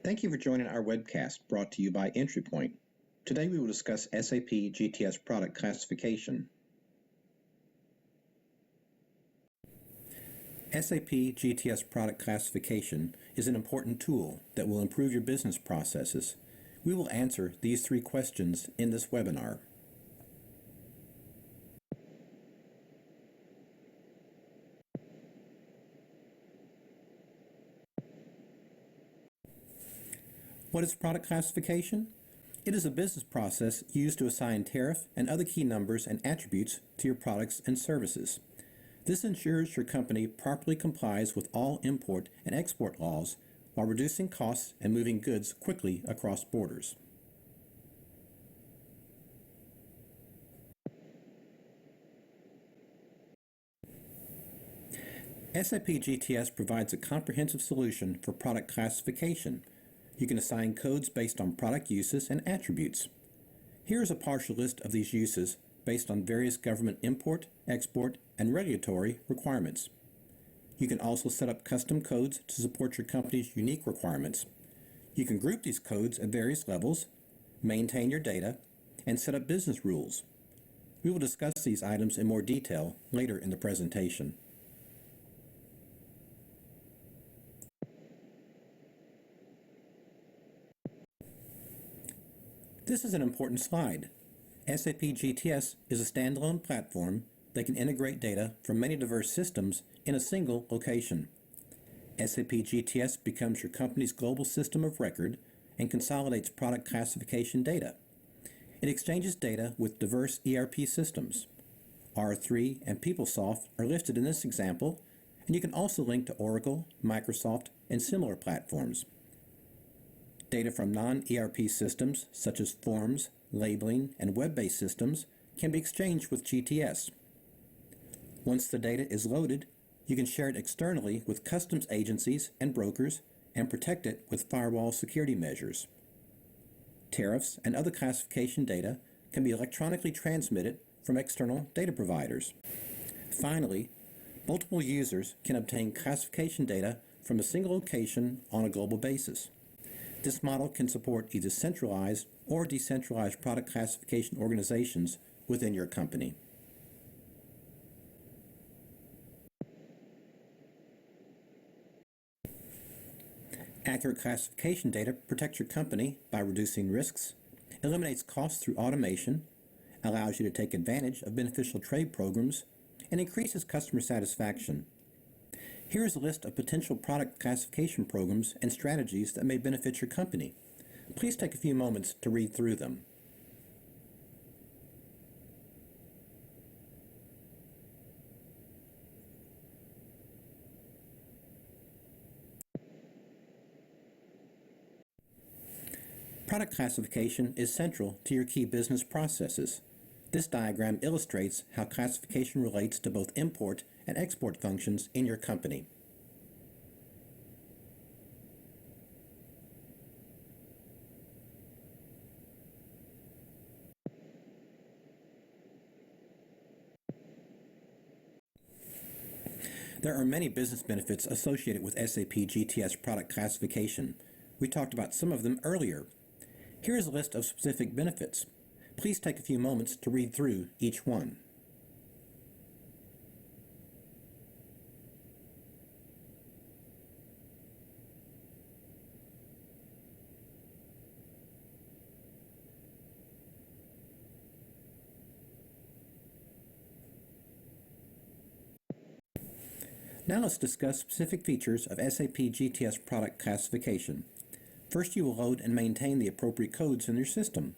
Thank you for joining our webcast brought to you by EntryPoint. Today we will discuss SAP GTS product classification. SAP GTS product classification is an important tool that will improve your business processes. We will answer these three questions in this webinar. What is product classification? It is a business process used to assign tariff and other key numbers and attributes to your products and services. This ensures your company properly complies with all import and export laws while reducing costs and moving goods quickly across borders. SAP GTS provides a comprehensive solution for product classification. You can assign codes based on product uses and attributes. Here is a partial list of these uses based on various government import, export, and regulatory requirements. You can also set up custom codes to support your company's unique requirements. You can group these codes at various levels, maintain your data, and set up business rules. We will discuss these items in more detail later in the presentation. This is an important slide. SAP GTS is a standalone platform that can integrate data from many diverse systems in a single location. SAP GTS becomes your company's global system of record and consolidates product classification data. It exchanges data with diverse ERP systems. R3 and PeopleSoft are listed in this example, and you can also link to Oracle, Microsoft, and similar platforms. Data from non-ERP systems, such as forms, labeling, and web-based systems, can be exchanged with GTS. Once the data is loaded, you can share it externally with customs agencies and brokers and protect it with firewall security measures. Tariffs and other classification data can be electronically transmitted from external data providers. Finally, multiple users can obtain classification data from a single location on a global basis. This model can support either centralized or decentralized product classification organizations within your company. Accurate classification data protects your company by reducing risks, eliminates costs through automation, allows you to take advantage of beneficial trade programs, and increases customer satisfaction. Here is a list of potential product classification programs and strategies that may benefit your company. Please take a few moments to read through them. Product classification is central to your key business processes. This diagram illustrates how classification relates to both import and export functions in your company. There are many business benefits associated with SAP GTS product classification. We talked about some of them earlier. Here is a list of specific benefits. Please take a few moments to read through each one. Now let's discuss specific features of SAP GTS product classification. First, you will load and maintain the appropriate codes in your system.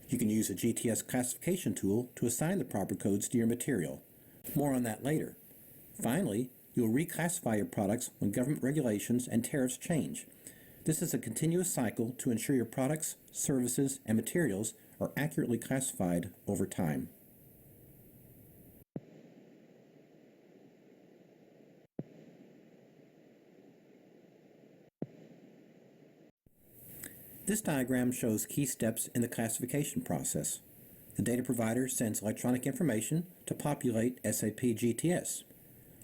You can use a GTS classification tool to assign the proper codes to your material. More on that later. Finally, you will reclassify your products when government regulations and tariffs change. This is a continuous cycle to ensure your products, services, and materials are accurately classified over time. This diagram shows key steps in the classification process. The data provider sends electronic information to populate SAP GTS.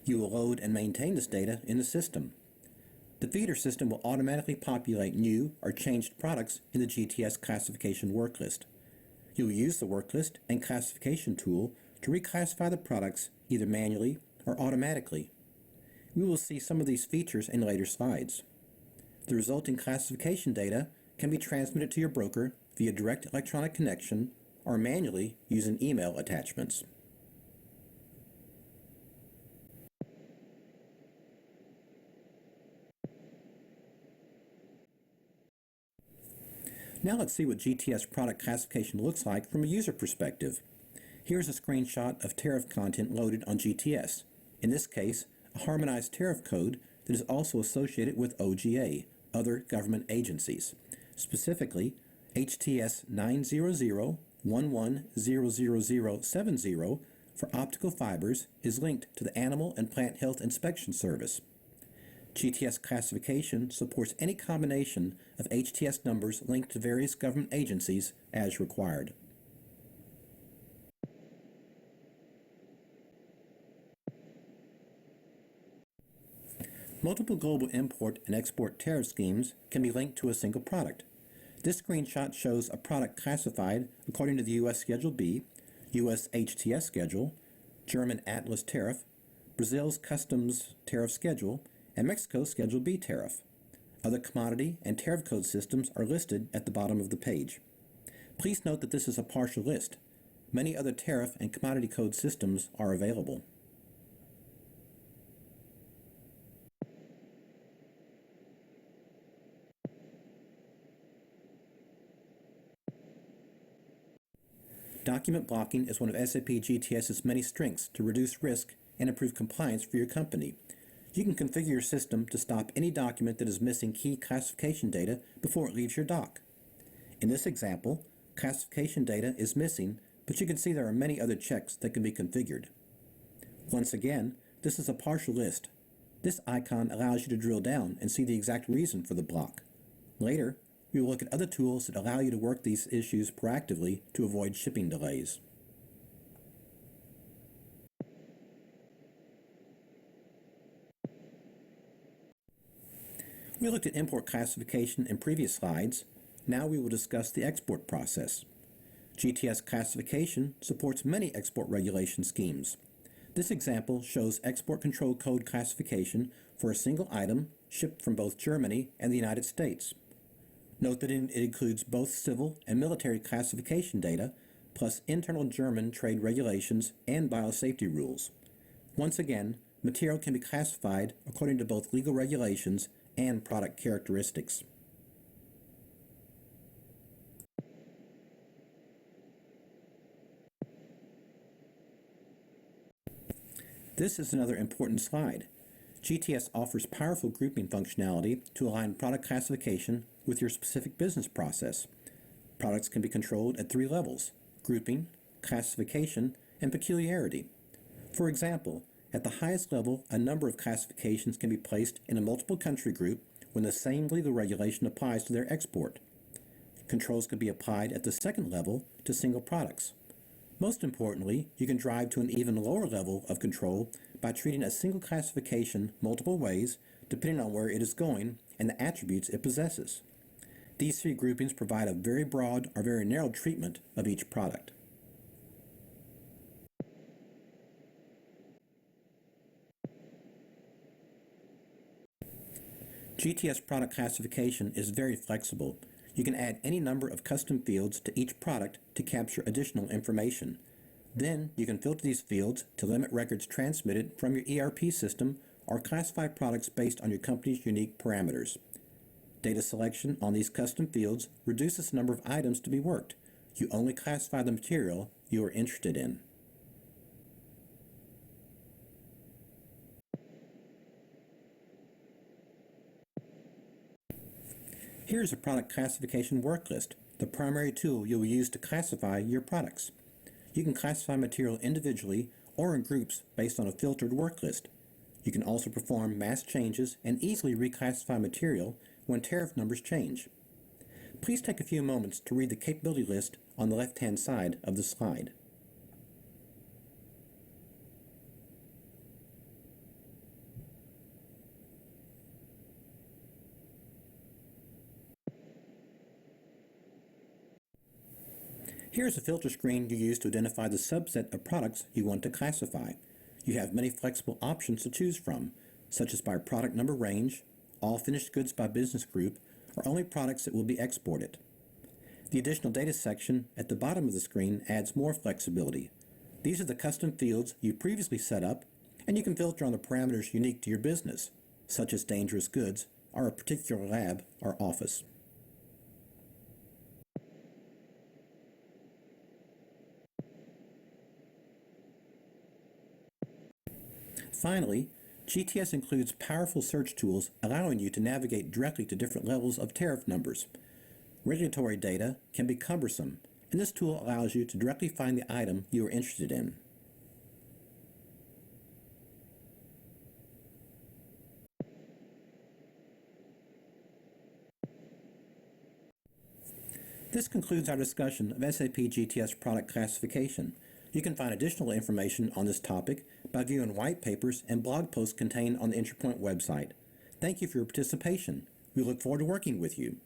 You will load and maintain this data in the system. The feeder system will automatically populate new or changed products in the GTS classification work list. You'll use the work list and classification tool to reclassify the products either manually or automatically. We will see some of these features in later slides. The resulting classification data can be transmitted to your broker via direct electronic connection or manually using email attachments. Now let's see what GTS product classification looks like from a user perspective. Here's a screenshot of tariff content loaded on GTS. In this case, a harmonized tariff code that is also associated with OGA, other government agencies. Specifically, HTS 900110070 for optical fibers is linked to the Animal and Plant Health Inspection Service. GTS classification supports any combination of HTS numbers linked to various government agencies as required. Multiple global import and export tariff schemes can be linked to a single product. This screenshot shows a product classified according to the U.S. Schedule B, U.S. HTS Schedule, German Atlas Tariff, Brazil's Customs Tariff Schedule, and Mexico's Schedule B tariff. Other commodity and tariff code systems are listed at the bottom of the page. Please note that this is a partial list. Many other tariff and commodity code systems are available. Document blocking is one of SAP GTS's many strengths to reduce risk and improve compliance for your company. You can configure your system to stop any document that is missing key classification data before it leaves your dock. In this example, classification data is missing, but you can see there are many other checks that can be configured. Once again, this is a partial list. This icon allows you to drill down and see the exact reason for the block. Later, we will look at other tools that allow you to work these issues proactively to avoid shipping delays. We looked at import classification in previous slides. Now we will discuss the export process. GTS classification supports many export regulation schemes. This example shows export control code classification for a single item shipped from both Germany and the United States. Note that it includes both civil and military classification data, plus internal German trade regulations and biosafety rules. Once again, material can be classified according to both legal regulations and product characteristics. This is another important slide. GTS offers powerful grouping functionality to align product classification with your specific business process. Products can be controlled at 3 levels: grouping, classification, and peculiarity. For example, at the highest level, a number of classifications can be placed in a multiple country group when the same legal regulation applies to their export. Controls can be applied at the second level to single products. Most importantly, you can drive to an even lower level of control by treating a single classification multiple ways depending on where it is going and the attributes it possesses. These 3 groupings provide a very broad or very narrow treatment of each product. GTS product classification is very flexible. You can add any number of custom fields to each product to capture additional information. Then you can filter these fields to limit records transmitted from your ERP system or classify products based on your company's unique parameters. Data selection on these custom fields reduces the number of items to be worked. You only classify the material you are interested in. Here's a product classification work list, the primary tool you will use to classify your products. You can classify material individually or in groups based on a filtered work list. You can also perform mass changes and easily reclassify material when tariff numbers change. Please take a few moments to read the capability list on the left-hand side of the slide. Here's a filter screen you use to identify the subset of products you want to classify. You have many flexible options to choose from, such as by product number range, all finished goods by business group, or only products that will be exported. The additional data section at the bottom of the screen adds more flexibility. These are the custom fields you previously set up, and you can filter on the parameters unique to your business, such as dangerous goods or a particular lab or office. Finally, GTS includes powerful search tools allowing you to navigate directly to different levels of tariff numbers. Regulatory data can be cumbersome, and this tool allows you to directly find the item you are interested in. This concludes our discussion of SAP GTS product classification. You can find additional information on this topic by viewing white papers and blog posts contained on the Intrapoint website. Thank you for your participation. We look forward to working with you.